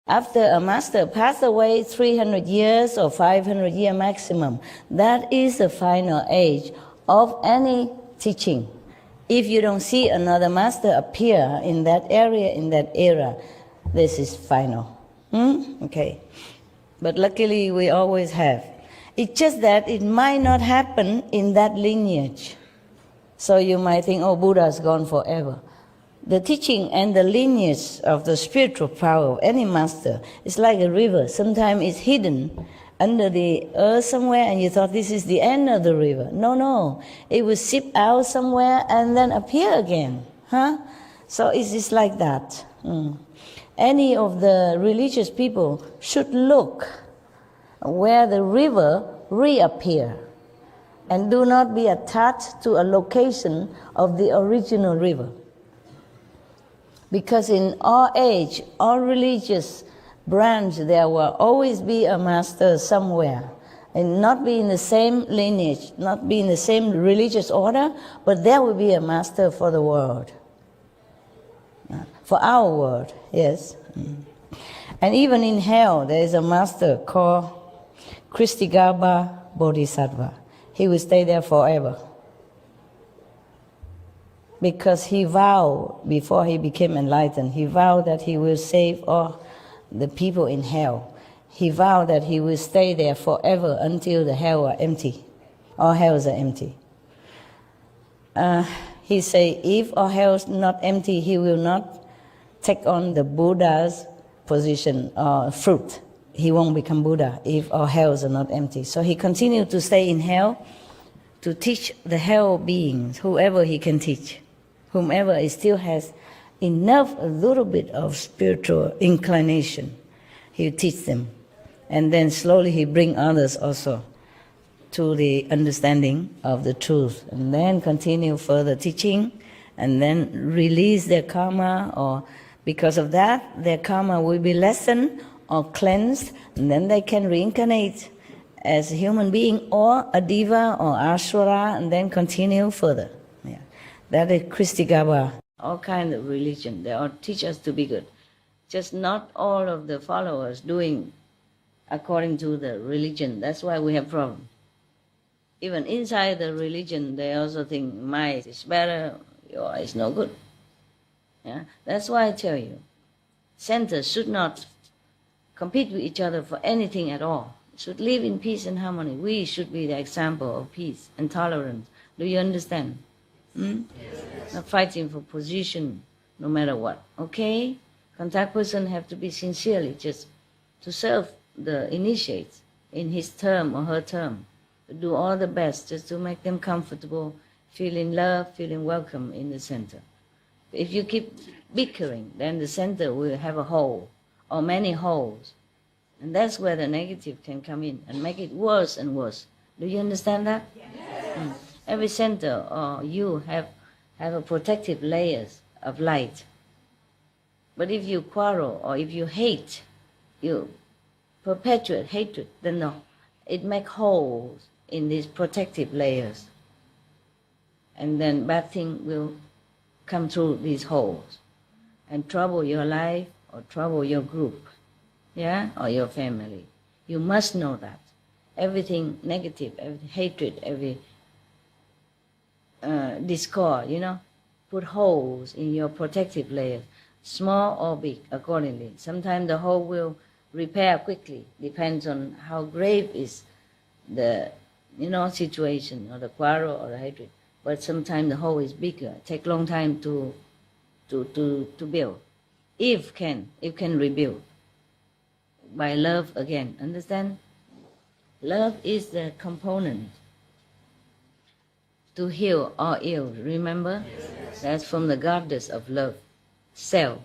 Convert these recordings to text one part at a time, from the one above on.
After a master passed away 300 years or 500 years maximum, that is the final age of any teaching. If you don't see another master appear in that area, in that era, this is final. Okay. But luckily we always have. It's just that it might not happen in that lineage. So you might think, oh, Buddha's gone forever. The teaching and the lineage of the spiritual power of any master is like a river. Sometimes it's hidden under the earth somewhere and you thought this is the end of the river. No. It will seep out somewhere and then appear again. So it's just like that. Any of the religious people should look where the river reappear and do not be attached to a location of the original river. Because in all age, all religious branch, there will always be a master somewhere. And not be in the same lineage, not be in the same religious order, but there will be a master for the world. For our world, yes. And even in hell, there is a master called Kristigaba Bodhisattva. He will stay there forever. Because he vowed, before he became enlightened, he vowed that he will save all the people in hell. He vowed that he will stay there forever until the hell are empty. All hells are empty. He said, if all hells not empty, he will not take on the Buddha's position or fruit. He won't become Buddha if all hells are not empty. So he continued to stay in hell to teach the hell beings, whoever he can teach. Whomever still has enough, a little bit of spiritual inclination, he will teach them. And then slowly he bring others also to the understanding of the truth. And then continue further teaching, and then release their karma, or because of that, their karma will be lessened or cleansed, and then they can reincarnate as a human being or a diva or ashwara, and then continue further. That is Kristigaba. All kinds of religion, they all teach us to be good. Just not all of the followers doing according to the religion. That's why we have problems. Even inside the religion, they also think mine is better, yours is no good. That's why I tell you, centers should not compete with each other for anything at all. Should live in peace and harmony. We should be the example of peace and tolerance. Do you understand? Not fighting for position, no matter what. Okay? Contact person have to be sincerely just to serve the initiate in his term or her term. To do all the best just to make them comfortable, feeling love, feeling welcome in the center. If you keep bickering, then the center will have a hole or many holes. And that's where the negative can come in and make it worse and worse. Do you understand that? Yes. Every center or you have a protective layers of light. But if you quarrel or if you hate, you perpetuate hatred, then no, it makes holes in these protective layers. And then bad thing will come through these holes and trouble your life or trouble your group, or your family. You must know that. Everything negative, every hatred, every discord, put holes in your protective layers, small or big, accordingly. Sometimes the hole will repair quickly, depends on how grave is the, situation or the quarrel or the hatred. But sometimes the hole is bigger, take long time to build. If can rebuild by love again. Understand? Love is the component to heal all ill. Remember? Yes. That's from the goddess of love, self,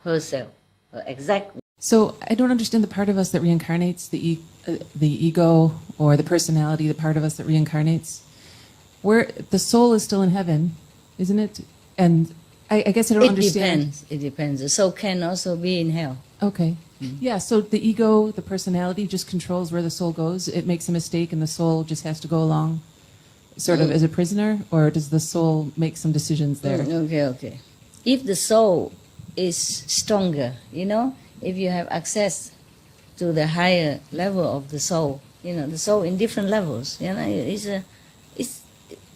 herself, her exact. So I don't understand the part of us that reincarnates, the ego or the personality, the part of us that reincarnates. Where the soul is still in heaven, isn't it? And I guess I don't understand. It depends. The soul can also be in hell. Okay. Yeah, so the ego, the personality just controls where the soul goes. It makes a mistake and the soul just has to go along sort of as a prisoner, or does the soul make some decisions there? Okay. If the soul is stronger, if you have access to the higher level of the soul, the soul in different levels,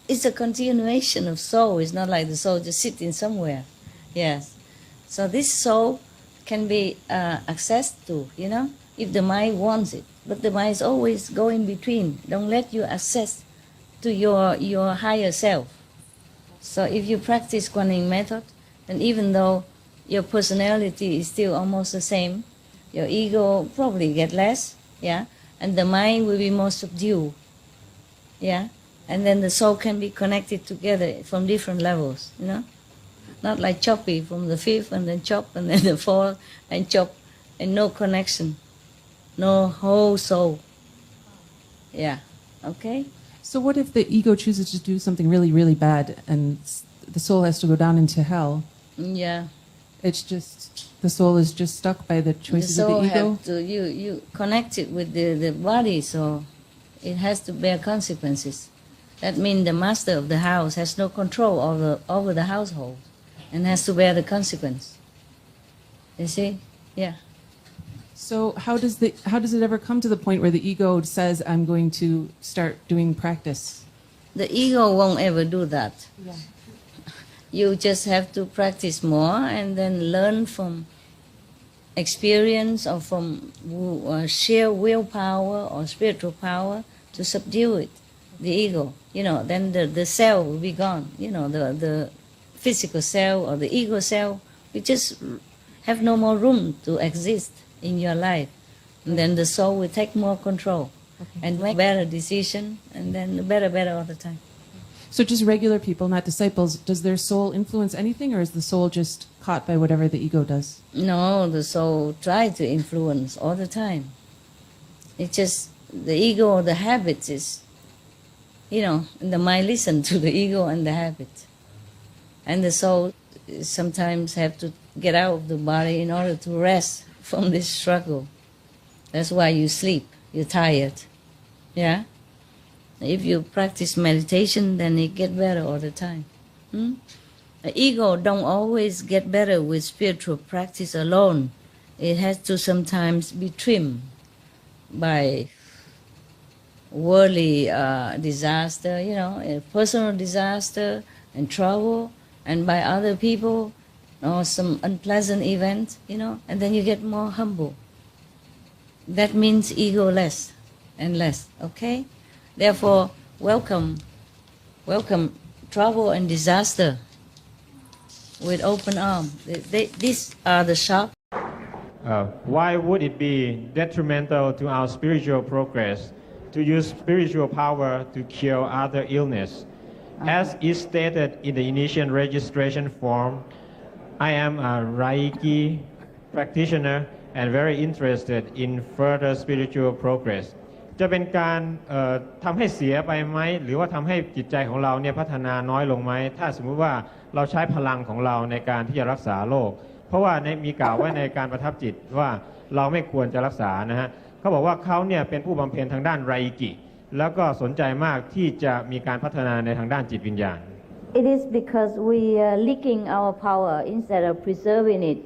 it's a continuation of soul. It's not like the soul just sitting somewhere. Yes. So this soul can be accessed to, if the mind wants it. But the mind is always going between. Don't let you access to your higher self. So if you practice Kuan Yin method, then even though your personality is still almost the same, your ego probably get less, and the mind will be more subdued, and then the soul can be connected together from different levels, not like choppy from the fifth and then chop and then the fourth and chop and no connection, no whole soul. Okay. So what if the ego chooses to do something really, really bad and the soul has to go down into hell? Yeah. It's just, the soul is just stuck by the choices of the ego? Have to, you connect it with the body, so it has to bear consequences. That means the master of the house has no control over the household and has to bear the consequence. You see? Yeah. So how does it ever come to the point where the ego says, I'm going to start doing practice? The ego won't ever do that. Yeah. You just have to practice more and then learn from experience or from sheer willpower or spiritual power to subdue it, the ego. Then the cell will be gone. The physical cell or the ego cell will just have no more room to exist in your life. And then the soul will take more control and make better decision and then better all the time. So just regular people, not disciples, does their soul influence anything, or is the soul just caught by whatever the ego does? No, the soul tries to influence all the time. It's just the ego or the habits is, and the mind listen to the ego and the habit. And the soul sometimes have to get out of the body in order to rest from this struggle. That's why you sleep, you're tired. Yeah? If you practice meditation, then it get better all the time. The ego don't always get better with spiritual practice alone. It has to sometimes be trimmed by worldly disaster, a personal disaster and trouble, and by other people or some unpleasant event, and then you get more humble. That means ego less and less, okay? Therefore, welcome trouble and disaster with open arms. These are the sharp. Why would it be detrimental to our spiritual progress to use spiritual power to cure other illness? As is stated in the initial registration form, I am a Reiki practitioner and very interested in further spiritual progress. จะเป็นการทำให้เสียไปไหมหรือว่าทำให้จิตใจของเราเนี่ยพัฒนาน้อยลงไหมถ้าสมมุติว่าเราใช้พลังของเราในการที่จะรักษาโรคเพราะว่ามีกล่าวไว้ในการประทับจิตว่าเราไม่ควรจะรักษานะฮะเขาบอกว่าเขาเนี่ยเป็นผู้บำเพ็ญทางด้านไรกิแล้วก็สนใจมากที่จะมีการพัฒนาในทางด้านจิตวิญญาณ It is because we are leaking our power instead of preserving it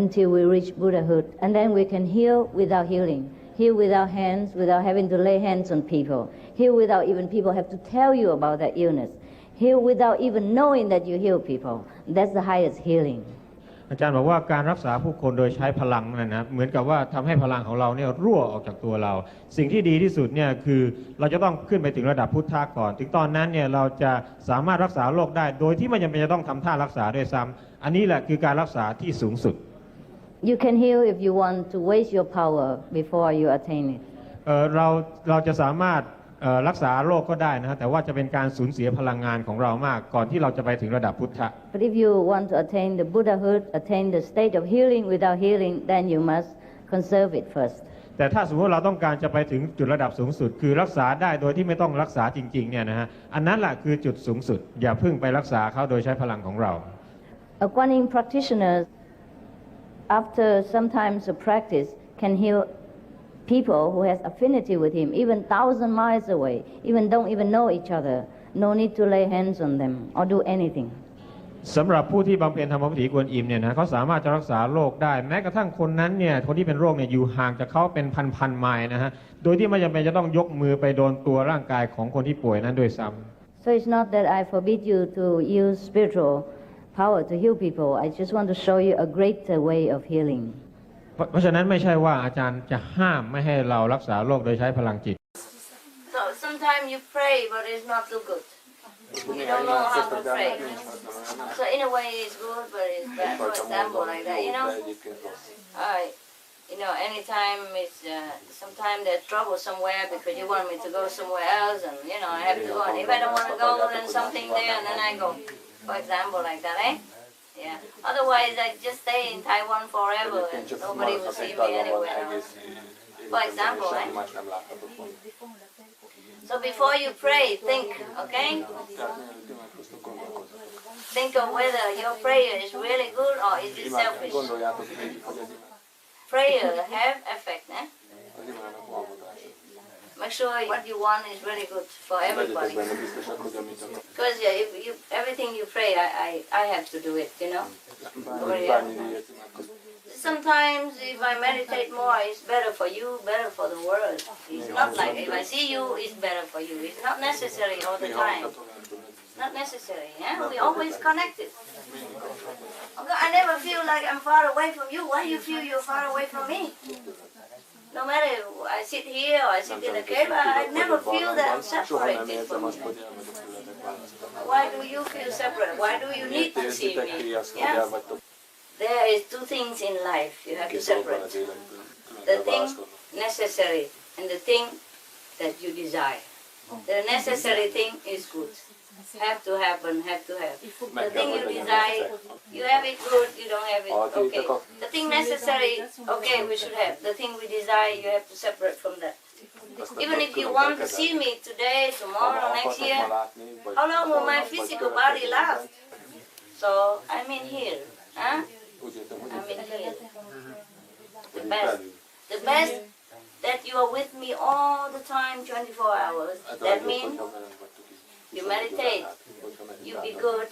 until we reach Buddhahood, and then we can heal without healing. Heal without hands, without having to lay hands on people. Heal without even people have to tell you about that illness. Heal without even knowing that you heal people. That's the highest healing. อาจารย์บอกว่าการรักษาผู้คนโดยใช้พลังนั่นนะเหมือนกับว่าทำให้พลังของเราเนี่ยรั่วออกจากตัวเราสิ่งที่ดีที่สุดเนี่ยคือเราจะต้องขึ้นไปถึงระดับพุทธะก่อนถึงตอนนั้นเนี่ยเราจะสามารถรักษาโรคได้โดยที่ไม่จำเป็นจะต้องทำท่ารักษาด้วยซ้ำอันนี้แหละคือการรักษาที่สูงสุดYou can heal if you want to waste your power before you attain it. เราจะสามารถรักษาโรคก็ได้นะแต่ว่าจะเป็นการสูญเสียพลังงานของเรามากก่อนที่เราจะไปถึงระดับพุทธะ But if you want to attain the Buddhahood, attain the state of healing without healing, then you must conserve it first. แต่ถ้าสมมติเราต้องการจะไปถึงจุดระดับสูงสุดคือรักษาได้โดยที่ไม่ต้องรักษาจริงๆเนี่ยนะฮะอันนั้นแหละคือจุดสูงสุดอย่าเพิ่งไปรักษาเขาโดยใช้พลังของเรา A Kuan Yin practitioner after sometimes of practice can heal people who has affinity with him even 1,000 miles away, even don't even know each other. No need to lay hands on them or do anything. สำหรับผู้ที่บำเพ็ญธรรมวิถีกวนอิมเนี่ยนะเขาสามารถจะรักษาโรคได้แม้กระทั่งคนนั้นเนี่ยคนที่เป็นโรคเนี่ยอยู่ห่างจากเขาเป็นพันไมล์นะฮะโดยที่ไม่จำเป็นจะต้องยกมือไปโดนตัวร่างกายของคนที่ป่วยนั้นด้วยซ้ำ So it's not that I forbid you to use spiritual power to heal people. I just want to show you a greater way of healing. เพราะฉะนั้นไม่ใช่ว่าอาจารย์จะห้ามไม่ให้เรารักษาโรคโดยใช้พลังจิต So sometimes you pray, but it's not too good. You don't know how to pray. So in a way it's good, but it's bad. For example, like that, you know. Anytime it's sometimes there's trouble somewhere because you want me to go somewhere else, and I have to go. And if I don't want to go, then something there, and then I go. For example, like that, eh? Yeah. Otherwise, I just stay in Taiwan forever, and nobody will see me anywhere else. For example, eh? So before you pray, think, okay? Think of whether your prayer is really good or is it selfish. Prayer have effect, eh? Make sure what you want is really good for everybody. Because everything you pray, I have to do it, Sometimes if I meditate more, it's better for you, better for the world. It's not like if I see you, it's better for you. It's not necessary all the time. Not necessary, yeah? We always connected. Okay, I never feel like I'm far away from you. Why do you feel you're far away from me? No matter I sit here or I sit in a cave, I never feel that I'm separated from you. Why do you feel separate? Why do you need to see me? Yeah? There is two things in life you have to separate. The thing necessary and the thing that you desire. The necessary thing is good. Have to happen, have to have. The thing you desire, you have it good, you don't have it, okay. The thing necessary, okay, we should have. The thing we desire, you have to separate from that. Even if you want to see me today, tomorrow, next year, how long will my physical body last? So, I'm in here, huh? I'm in here. The best that you are with me all the time, 24 hours. That means you meditate, you be good,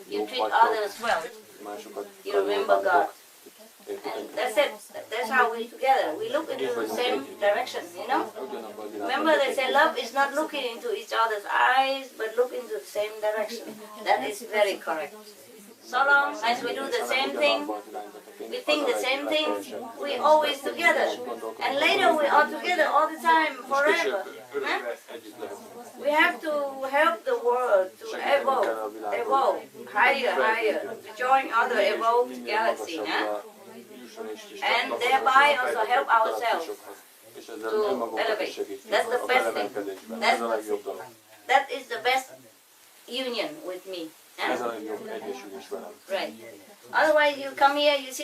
you treat others well, you remember God. And that's it. That's how we together. We look into the same direction, Remember they say love is not looking into each other's eyes, but look into the same direction. That is very correct. So long as we do the same thing, we think the same thing, we always together. And later we are together all the time, forever. Huh? We have to help the world to evolve higher, to join other evolved galaxies, and thereby also help ourselves to elevate. That's the best thing. That is the best union with me. Right. Otherwise, you come here, you sit